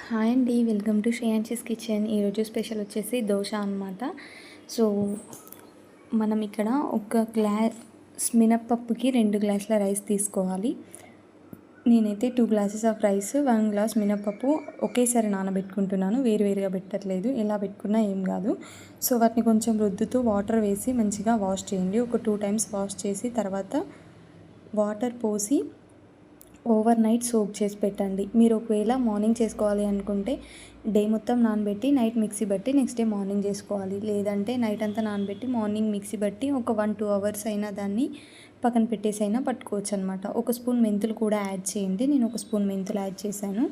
Hi అండి, welcome to శ్రేయాంశీస్ kitchen. ఈరోజు special వచ్చేసి దోశ అనమాట. సో మనం ఇక్కడ ఒక గ్లాస్ మినప్పప్పుకి 2 గ్లాసుల రైస్ తీసుకోవాలి. నేనైతే 2 గ్లాసెస్ ఆఫ్ రైస్ 1 గ్లాస్ మినప్పప్పు ఒకేసారి నానబెట్టుకుంటున్నాను, వేరువేరుగా పెట్టట్లేదు. ఎలా పెట్టుకున్నా ఏం కాదు. సో వాటిని కొంచెం రుద్దుతూ వాటర్ వేసి మంచిగా వాష్ చేయండి. ఒక 2 టైమ్స్ వాష్ చేసి తర్వాత వాటర్ పోసి ఓవర్ నైట్ సోక్ చేసి పెట్టండి. మీరు ఒకవేళ మార్నింగ్ చేసుకోవాలి అనుకుంటే డే మొత్తం నానబెట్టి నైట్ మిక్సీ బట్టి నెక్స్ట్ డే మార్నింగ్ చేసుకోవాలి. లేదంటే నైట్ అంతా నానబెట్టి మార్నింగ్ మిక్సీ బట్టి ఒక 1-2 అవర్స్ అయినా దాన్ని పక్కన పెట్టేసి అయినా పట్టుకోవచ్చు అనమాట. ఒక స్పూన్ మెంతులు కూడా యాడ్ చేయండి. నేను ఒక స్పూన్ మెంతులు యాడ్ చేశాను.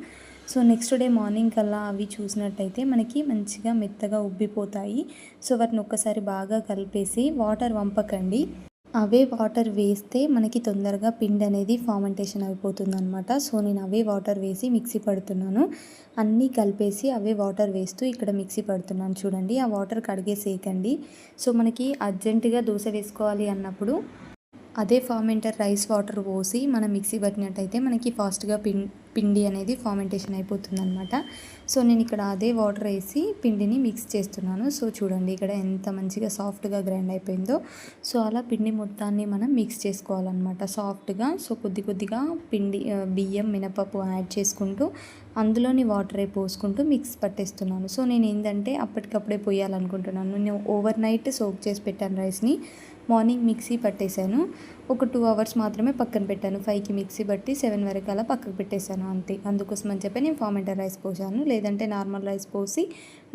సో నెక్స్ట్ డే మార్నింగ్ కల్లా అవి చూసినట్టయితే మనకి మంచిగా మెత్తగా ఉబ్బిపోతాయి. సో వాటిని ఒక్కసారి బాగా కలిపేసి వాటర్ వంపకండి. అవే వాటర్ వేస్తే మనకి తొందరగా పిండి అనేది ఫార్మెంటేషన్ అయిపోతుంది అనమాట. సో నేను అవే వాటర్ వేసి మిక్సీ పడుతున్నాను. అన్నీ కలిపేసి అవే వాటర్ వేస్తూ ఇక్కడ మిక్సీ పడుతున్నాను. చూడండి, ఆ వాటర్ కడిగేసేయకండి. సో మనకి అర్జెంటుగా దోశ వేసుకోవాలి అన్నప్పుడు అదే ఫార్మెంటర్ రైస్ వాటర్ పోసి మనం మిక్సీ పట్టినట్టయితే మనకి ఫాస్ట్గా పిండి అనేది ఫార్మెంటేషన్ అయిపోతుంది అనమాట. సో నేను ఇక్కడ అదే వాటర్ వేసి పిండిని మిక్స్ చేస్తున్నాను. సో చూడండి ఇక్కడ ఎంత మంచిగా సాఫ్ట్గా గ్రైండ్ అయిపోయిందో. సో అలా పిండి మొత్తాన్ని మనం మిక్స్ చేసుకోవాలన్నమాట సాఫ్ట్గా. సో కొద్దిగా బియ్యం మినపప్పు యాడ్ చేసుకుంటూ అందులోని వాటర్ పోసుకుంటూ మిక్స్ పట్టేస్తున్నాను. సో నేను ఏంటంటే అప్పటికప్పుడే పోయాలనుకుంటున్నాను. నేను ఓవర్ నైట్ సోక్ చేసి పెట్టాను రైస్ని, మార్నింగ్ మిక్సీ పట్టేశాను. ఒక 2 అవర్స్ మాత్రమే పక్కన పెట్టాను. 5కి మిక్సీ బట్టి 7 వరకు అలా పక్కకు పెట్టేశాను అంతే. అందుకోసం అని చెప్పి నేను ఫార్మెంటర్ రైస్ పోసాను. లేదంటే నార్మల్ రైస్ పోసి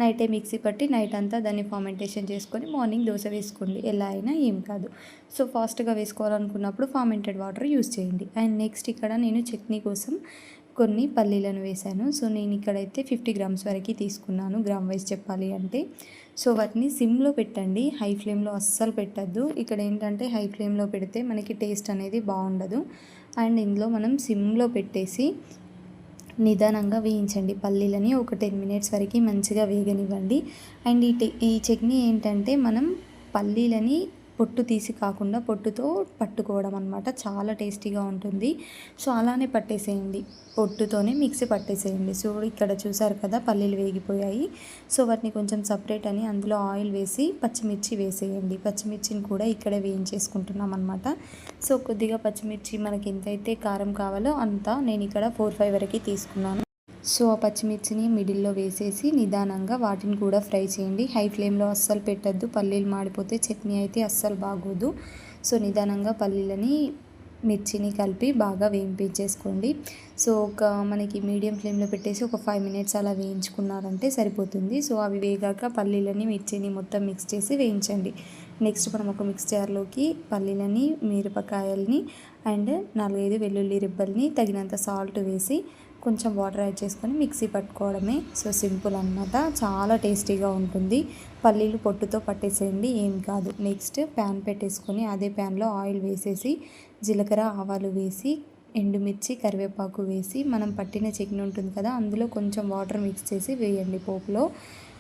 నైటే మిక్సీ పట్టి నైట్ అంతా దాన్ని ఫార్మెంటేషన్ చేసుకొని మార్నింగ్ దోశ వేసుకోండి. ఎలా అయినా ఏం కాదు. సో ఫాస్ట్గా వేసుకోవాలనుకున్నప్పుడు ఫార్మెంటెడ్ వాటర్ యూస్ చేయండి. అండ్ నెక్స్ట్ ఇక్కడ నేను చట్నీ కోసం కొన్ని పల్లీలను వేశాను. సో నేను ఇక్కడైతే 50 గ్రామ్స్ వరకు తీసుకున్నాను, గ్రామ్ వైజ్ చెప్పాలి అంటే. సో వాటిని సిమ్లో పెట్టండి, హై ఫ్లేమ్లో అస్సలు పెట్టద్దు. ఇక్కడ ఏంటంటే హై ఫ్లేమ్లో పెడితే మనకి టేస్ట్ అనేది బాగుండదు. అండ్ ఇందులో మనం సిమ్లో పెట్టేసి నిదానంగా వేయించండి. పల్లీలని ఒక 10 మినిట్స్ వరకు మంచిగా వేగనివ్వండి. అండ్ ఈ చట్నీ ఏంటంటే మనం పల్లీలని పొట్టు తీసి కాకుండా పొట్టుతో పట్టుకోవడం అనమాట. చాలా టేస్టీగా ఉంటుంది. సో అలానే పట్టేసేయండి, పొట్టుతోనే మిక్సీ పట్టేసేయండి. సో ఇక్కడ చూసారు కదా, పల్లీలు వేగిపోయాయి. సో వాటిని కొంచెం సపరేట్ అని అందులో ఆయిల్ వేసి పచ్చిమిర్చి వేసేయండి. పచ్చిమిర్చిని కూడా ఇక్కడే వేయించేసుకుంటున్నాం అనమాట. సో కొద్దిగా పచ్చిమిర్చి మనకి ఎంతైతే కారం కావాలో అంత నేను ఇక్కడ 4-5 వరకు తీసుకున్నాను. సో ఆ పచ్చిమిర్చిని మిడిల్లో వేసేసి నిదానంగా వాటిని కూడా ఫ్రై చేయండి. హై ఫ్లేమ్లో అస్సలు పెట్టద్దు, పల్లీలు మాడిపోతే చట్నీ అయితే అస్సలు బాగోదు. సో నిదానంగా పల్లీలని మిర్చిని కలిపి బాగా వేయించేసుకోండి. సో మనకి మీడియం ఫ్లేమ్లో పెట్టేసి ఒక 5 మినిట్స్ అలా వేయించుకున్నారంటే సరిపోతుంది. సో అవి వేగాక పల్లీలని మిర్చిని మొత్తం మిక్స్ చేసి వేయించండి. నెక్స్ట్ మనం ఒక మిక్స్ జార్లోకి పల్లీలని, మిరపకాయలని అండ్ 4-5 వెల్లుల్లి రిబ్బల్ని తగినంత సాల్ట్ వేసి కొంచెం వాటర్ యాడ్ చేసుకొని మిక్సీ పట్టుకోవడమే. సో సింపుల్ అనమాట, చాలా టేస్టీగా ఉంటుంది. పల్లీలు పొట్టుతో పట్టేసేయండి, ఏం కాదు. నెక్స్ట్ ప్యాన్ పెట్టేసుకొని అదే ప్యాన్లో ఆయిల్ వేసేసి జీలకర్ర ఆవాలు వేసి ఎండుమిర్చి కరివేపాకు వేసి మనం పట్టిన చట్నీ ఉంటుంది కదా అందులో కొంచెం వాటర్ మిక్స్ చేసి వేయండి పోపులో.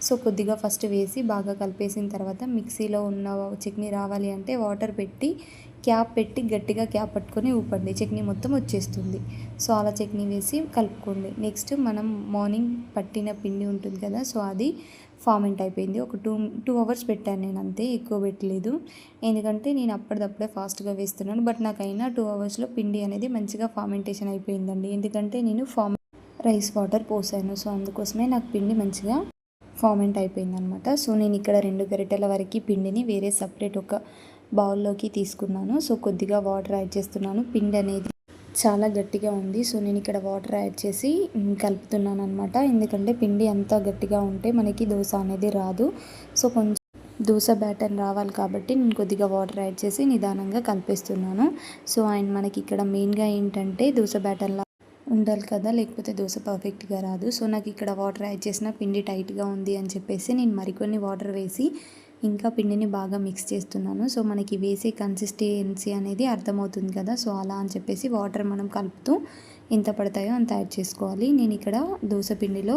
సో కొద్దిగా ఫస్ట్ వేసి బాగా కలిపేసిన తర్వాత మిక్సీలో ఉన్న చట్నీ రావాలి అంటే వాటర్ పెట్టి క్యాప్ పెట్టి గట్టిగా క్యాప్ పట్టుకొని ఊపండి, చట్నీ మొత్తం వచ్చేస్తుంది. సో అలా చట్నీ వేసి కలుపుకోండి. నెక్స్ట్ మనం మార్నింగ్ పట్టిన పిండి ఉంటుంది కదా, సో అది ఫార్మెంట్ అయిపోయింది. ఒక 2 అవర్స్ పెట్టాను నేను అంతే, ఎక్కువ పెట్టలేదు. ఎందుకంటే నేను అప్పటిదప్పుడే ఫాస్ట్గా వేస్తున్నాను. బట్ నాకైనా 2 అవర్స్లో పిండి అనేది మంచిగా ఫార్మెంటేషన్ అయిపోయిందండి. ఎందుకంటే నేను రైస్ వాటర్ పోసాను. సో అందుకోసమే నాకు పిండి మంచిగా ఫార్మెంట్ అయిపోయిందనమాట. సో నేను ఇక్కడ 2 గరిటెల వరకు పిండిని వేరే సపరేట్ ఒక బౌల్లోకి తీసుకున్నాను. సో కొద్దిగా వాటర్ యాడ్ చేస్తున్నాను. పిండి అనేది చాలా గట్టిగా ఉంది. సో నేను ఇక్కడ వాటర్ యాడ్ చేసి కలుపుతున్నాను అనమాట. ఎందుకంటే పిండి అంతా గట్టిగా ఉంటే మనకి దోశ అనేది రాదు. సో కొంచెం దోశ బ్యాటర్ రావాలి కాబట్టి నేను కొద్దిగా వాటర్ యాడ్ చేసి నిదానంగా కలిపేస్తున్నాను. సో అండ్ మనకి ఇక్కడ మెయిన్గా ఏంటంటే దోశ బ్యాటర్లా ఉండాలి కదా, లేకపోతే దోశ పర్ఫెక్ట్గా రాదు. సో నాకు ఇక్కడ వాటర్ యాడ్ చేసిన పిండి టైట్గా ఉంది అని చెప్పేసి నేను మరికొన్ని వాటర్ వేసి ఇంకా పిండిని బాగా మిక్స్ చేస్తున్నాను. సో మనకి వేసే కన్సిస్టెన్సీ అనేది అర్థమవుతుంది కదా, సో అలా అని చెప్పేసి వాటర్ మనం కలుపుతూ ఎంత పడతాయో అంత యాడ్ చేసుకోవాలి. నేను ఇక్కడ దోశ పిండిలో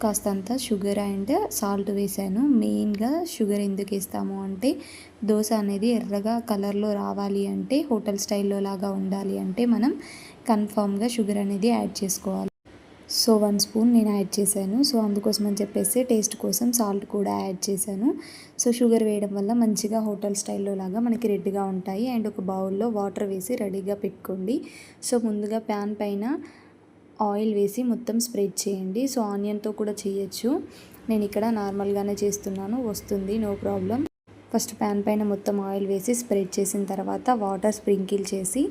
కాస్తంత షుగర్ అండ్ సాల్ట్ వేసాను. మెయిన్గా షుగర్ ఎందుకు వేస్తాము అంటే దోశ అనేది ఎర్రగా కలర్లో రావాలి అంటే, హోటల్ స్టైల్లో లాగా ఉండాలి అంటే మనం కన్ఫామ్గా షుగర్ అనేది యాడ్ చేసుకోవాలి. సో 1 స్పూన్ నేను యాడ్ చేశాను. సో అందుకోసం అని చెప్పేసి టేస్ట్ కోసం సాల్ట్ కూడా యాడ్ చేశాను. సో షుగర్ వేయడం వల్ల మంచిగా హోటల్ స్టైల్‌లో లాగా మనకి రెడ్‌గా ఉంటాయి. అండ్ ఒక బౌల్‌లో వాటర్ వేసి రెడీగా పెట్టుకోండి. సో ముందుగా ప్యాన్ పైన ఆయిల్ వేసి మొత్తం స్ప్రెడ్ చేయండి. సో ఆనియన్‌తో కూడా చేయొచ్చు. నేను ఇక్కడ నార్మల్‌గానే చేస్తున్నాను. వస్తుంది, నో ప్రాబ్లమ్. ఫస్ట్ ప్యాన్ పైన మొత్తం ఆయిల్ వేసి స్ప్రెడ్ చేసిన తర్వాత వాటర్ స్ప్రింకిల్ చేసి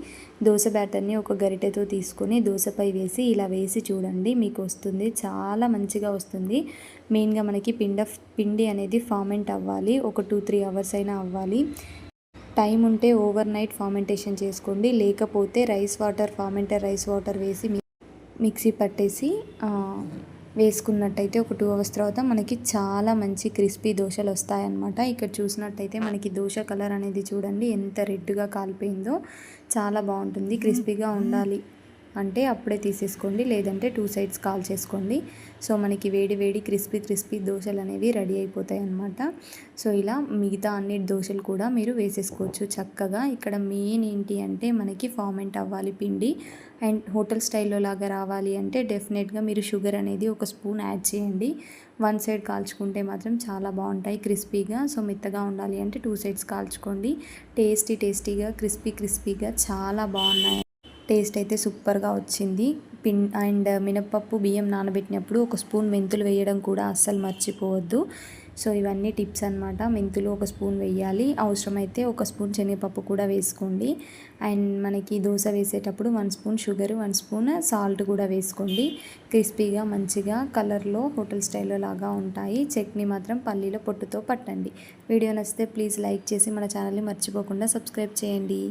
దోశ బ్యాటర్ని ఒక గరిటెతో తీసుకొని దోశపై వేసి ఇలా వేసి చూడండి, మీకు వస్తుంది. చాలా మంచిగా వస్తుంది. మెయిన్గా మనకి పిండి అనేది ఫార్మెంట్ అవ్వాలి. ఒక 2-3 అవర్స్ అయినా అవ్వాలి. టైం ఉంటే ఓవర్ నైట్ ఫార్మెంటేషన్ చేసుకోండి. లేకపోతే ఫార్మెంటెడ్ రైస్ వాటర్ వేసి మిక్సీ పట్టేసి వేసుకున్నట్టయితే ఒక 2 అవర్స్ తర్వాత మనకి చాలా మంచి క్రిస్పీ దోశలు వస్తాయన్నమాట. ఇక్కడ చూసినట్టయితే మనకి దోశ కలర్ అనేది చూడండి ఎంత రెడ్గా కాలిపోయిందో. చాలా బాగుంటుంది. క్రిస్పీగా ఉండాలి అంటే అప్పుడే తీసేసుకోండి, లేదంటే 2 సైడ్స్ కాల్ చేసుకోండి. సో మనకి వేడి వేడి క్రిస్పీ దోశలు అనేవి రెడీ అయిపోతాయి అన్నమాట. సో ఇలా మిగతా అన్ని దోశలు కూడా మీరు వేసేసుకోవచ్చు చక్కగా. ఇక్కడ మెయిన్ ఏంటి అంటే మనకి ఫార్మెంట్ అవ్వాలి పిండి. అండ్ హోటల్ స్టైల్లో లాగా రావాలి అంటే డెఫినెట్గా మీరు షుగర్ అనేది ఒక స్పూన్ యాడ్ చేయండి. 1 సైడ్ కాల్చుకుంటే మాత్రం చాలా బాగుంటాయి క్రిస్పీగా. సో మెత్తగా ఉండాలి అంటే 2 సైడ్స్ కాల్చుకోండి. టేస్టీగా క్రిస్పీగా చాలా బాగున్నాయి. టేస్ట్ అయితే సూపర్గా వచ్చింది. అండ్ మినప్పప్పు బియ్యం నానబెట్టినప్పుడు ఒక స్పూన్ మెంతులు వేయడం కూడా అస్సలు మర్చిపోవద్దు. సో ఇవన్నీ టిప్స్ అనమాట. మెంతులు ఒక స్పూన్ వేయాలి, అవసరమైతే ఒక స్పూన్ శనగపప్పు కూడా వేసుకోండి. అండ్ మనకి దోశ వేసేటప్పుడు 1 స్పూన్ షుగర్, 1 స్పూన్ సాల్ట్ కూడా వేసుకోండి. క్రిస్పీగా మంచిగా కలర్లో హోటల్ స్టైల్లో లాగా ఉంటాయి. చట్నీ మాత్రం పల్లీల పొట్టుతో పట్టండి. వీడియో నచ్చితే ప్లీజ్ లైక్ చేసి మన ఛానల్ని మర్చిపోకుండా సబ్స్క్రైబ్ చేయండి.